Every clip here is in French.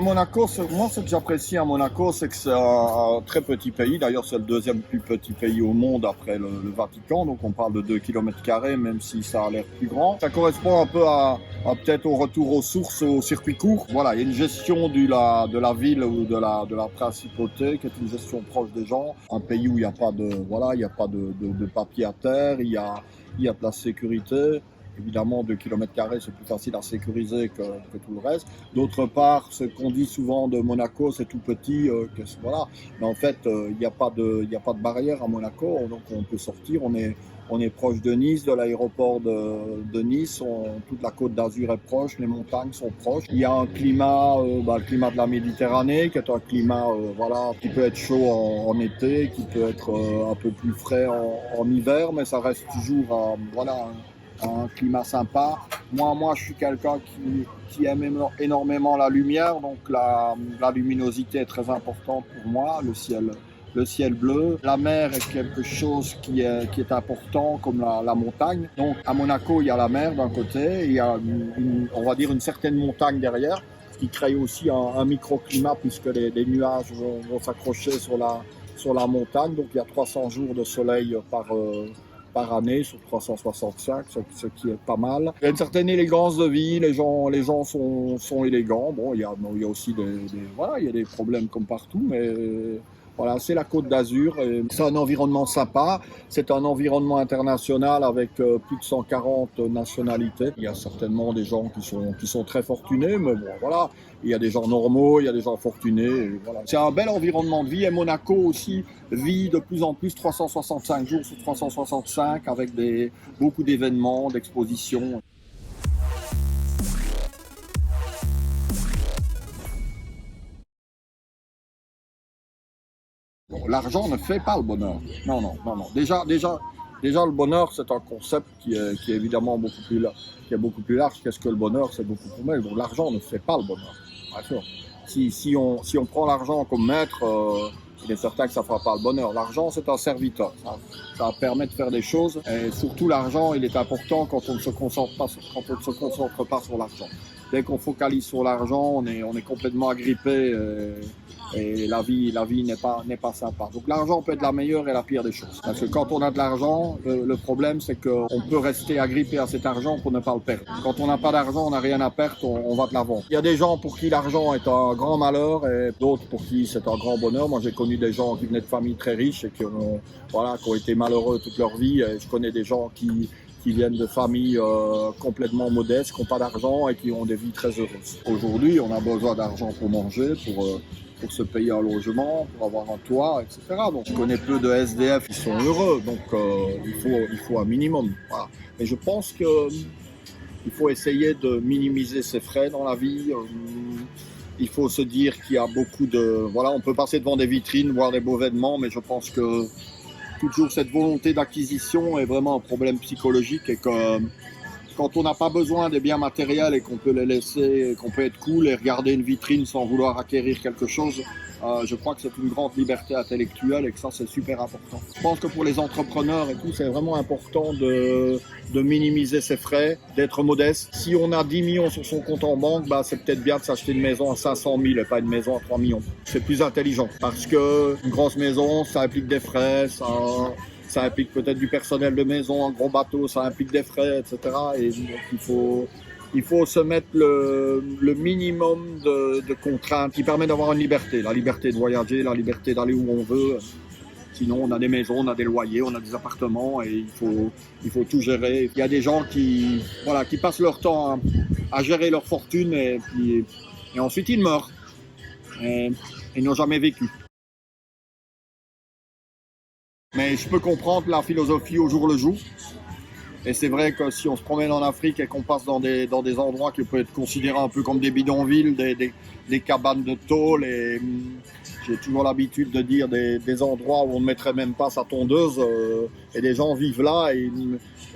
Monaco, moi ce que j'apprécie à Monaco, c'est que c'est un très petit pays. D'ailleurs, c'est le deuxième plus petit pays au monde après le Vatican. Donc on parle de 2 km², même si ça a l'air plus grand. Ça correspond un peu à peut-être au retour aux sources, au circuit court. Voilà, il y a une gestion de la ville ou de la principauté qui est une gestion proche des gens. Un pays où il n'y a pas de papier à terre, il y a de la sécurité. Évidemment, 2 km², c'est plus facile à sécuriser que tout le reste. D'autre part, ce qu'on dit souvent de Monaco, c'est tout petit, voilà. Mais en fait, il n'y a pas de barrière à Monaco, donc on peut sortir. On est proche de Nice, de l'aéroport de Nice. Toute la côte d'Azur est proche, les montagnes sont proches. Il y a un climat, le climat de la Méditerranée, qui est un climat, qui peut être chaud en été, qui peut être un peu plus frais en hiver, mais ça reste toujours, un climat sympa. Moi, je suis quelqu'un qui aime énormément la lumière, donc la luminosité est très importante pour moi, le ciel bleu. La mer est quelque chose qui est important, comme la montagne. Donc, à Monaco, il y a la mer d'un côté, il y a on va dire une certaine montagne derrière, ce qui crée aussi un microclimat, puisque les nuages vont s'accrocher sur la montagne. Donc, il y a 300 jours de soleil par année sur 365, ce qui est pas mal. Il y a une certaine élégance de vie, les gens sont élégants. Bon, il y a aussi il y a des problèmes comme partout, mais voilà, c'est la Côte d'Azur. C'est un environnement sympa. C'est un environnement international avec plus de 140 nationalités. Il y a certainement des gens qui sont très fortunés, mais bon, voilà. Il y a des gens normaux, il y a des gens fortunés. Et voilà. C'est un bel environnement de vie. Et Monaco aussi vit de plus en plus 365 jours sur 365 avec beaucoup d'événements, d'expositions. Bon, l'argent ne fait pas le bonheur. Non. Déjà, le bonheur, c'est un concept qui est évidemment qui est beaucoup plus large. Qu'est-ce que le bonheur? C'est beaucoup plus mauvais. Donc, l'argent ne fait pas le bonheur. Bien sûr. Si on prend l'argent comme maître, il est certain que ça ne fera pas le bonheur. L'argent, c'est un serviteur. Ça permet de faire des choses. Et surtout, l'argent, il est important quand on ne se concentre pas sur l'argent. Dès qu'on focalise sur l'argent, on est complètement agrippé. Et la vie n'est pas sympa. Donc l'argent peut être la meilleure et la pire des choses. Parce que quand on a de l'argent, le problème c'est qu'on peut rester agrippé à cet argent pour ne pas le perdre. Quand on n'a pas d'argent, on n'a rien à perdre, on va de l'avant. Il y a des gens pour qui l'argent est un grand malheur et d'autres pour qui c'est un grand bonheur. Moi j'ai connu des gens qui venaient de familles très riches et qui ont été malheureux toute leur vie. Et je connais des gens qui viennent de familles complètement modestes, qui n'ont pas d'argent et qui ont des vies très heureuses. Aujourd'hui, on a besoin d'argent pour manger, pour se payer un logement, pour avoir un toit, etc. Donc je connais peu de SDF qui sont heureux, donc il faut un minimum. Voilà. Mais je pense qu'il faut essayer de minimiser ses frais dans la vie. Il faut se dire qu'il y a beaucoup de... Voilà, on peut passer devant des vitrines, voir des beaux vêtements, mais je pense que toujours cette volonté d'acquisition est vraiment un problème psychologique et que quand on n'a pas besoin des biens matériels et qu'on peut les laisser, qu'on peut être cool et regarder une vitrine sans vouloir acquérir quelque chose, je crois que c'est une grande liberté intellectuelle et que ça, c'est super important. Je pense que pour les entrepreneurs et tout, c'est vraiment important de minimiser ses frais, d'être modeste. Si on a 10 millions sur son compte en banque, c'est peut-être bien de s'acheter une maison à 500 000 et pas une maison à 3 millions. C'est plus intelligent parce que une grosse maison, ça implique des frais, ça implique peut-être du personnel de maison, un gros bateau, ça implique des frais, etc. Et donc il faut se mettre le minimum de contraintes qui permet d'avoir une liberté. La liberté de voyager, la liberté d'aller où on veut. Sinon, on a des maisons, on a des loyers, on a des appartements et il faut tout gérer. Il y a des gens qui passent leur temps à gérer leur fortune et ensuite ils meurent. Et ils n'ont jamais vécu. Mais je peux comprendre la philosophie au jour le jour. Et c'est vrai que si on se promène en Afrique et qu'on passe dans des endroits qui peuvent être considérés un peu comme des bidonvilles, des cabanes de tôle, et j'ai toujours l'habitude de dire des endroits où on ne mettrait même pas sa tondeuse, et des gens vivent là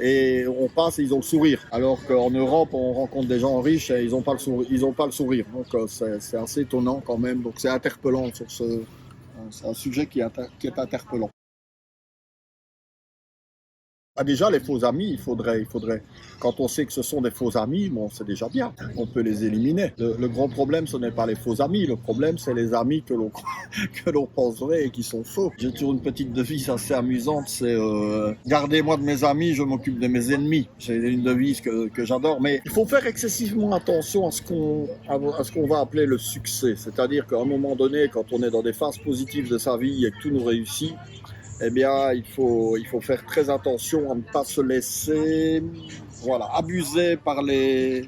et on passe et ils ont le sourire. Alors qu'en Europe, on rencontre des gens riches et ils n'ont pas le sourire. Donc c'est assez étonnant quand même. Donc c'est interpellant c'est un sujet qui est interpellant. Ah, déjà, les faux amis, quand on sait que ce sont des faux amis, bon, c'est déjà bien. On peut les éliminer. Le gros problème, ce n'est pas les faux amis. Le problème, c'est les amis que l'on que l'on pense vrais et qui sont faux. J'ai toujours une petite devise assez amusante, c'est gardez-moi de mes amis, je m'occupe de mes ennemis. C'est une devise que j'adore, mais il faut faire excessivement attention à ce qu'on va appeler le succès. C'est-à-dire qu'à un moment donné, quand on est dans des phases positives de sa vie et que tout nous réussit, eh bien, il faut faire très attention à ne pas se laisser, voilà, abuser par les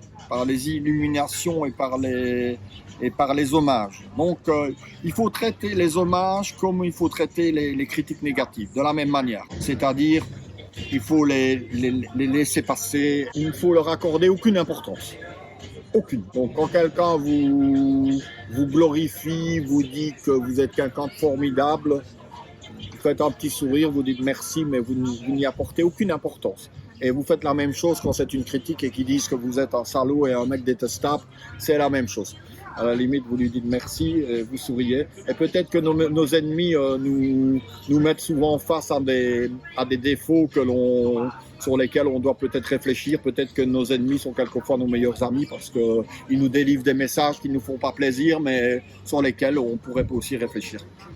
illuminations et par les hommages. Donc, il faut traiter les hommages comme il faut traiter les critiques négatives, de la même manière. C'est-à-dire, il faut les laisser passer, il ne faut leur accorder aucune importance. Aucune. Donc, quand quelqu'un vous glorifie, vous dit que vous êtes quelqu'un de formidable, vous faites un petit sourire, vous dites merci, mais vous n'y apportez aucune importance. Et vous faites la même chose quand c'est une critique et qu'ils disent que vous êtes un salaud et un mec détestable, c'est la même chose. À la limite, vous lui dites merci et vous souriez. Et peut-être que nos ennemis nous mettent souvent face à des défauts sur lesquels on doit peut-être réfléchir. Peut-être que nos ennemis sont quelquefois nos meilleurs amis parce qu'ils nous délivrent des messages qui ne nous font pas plaisir, mais sur lesquels on pourrait aussi réfléchir.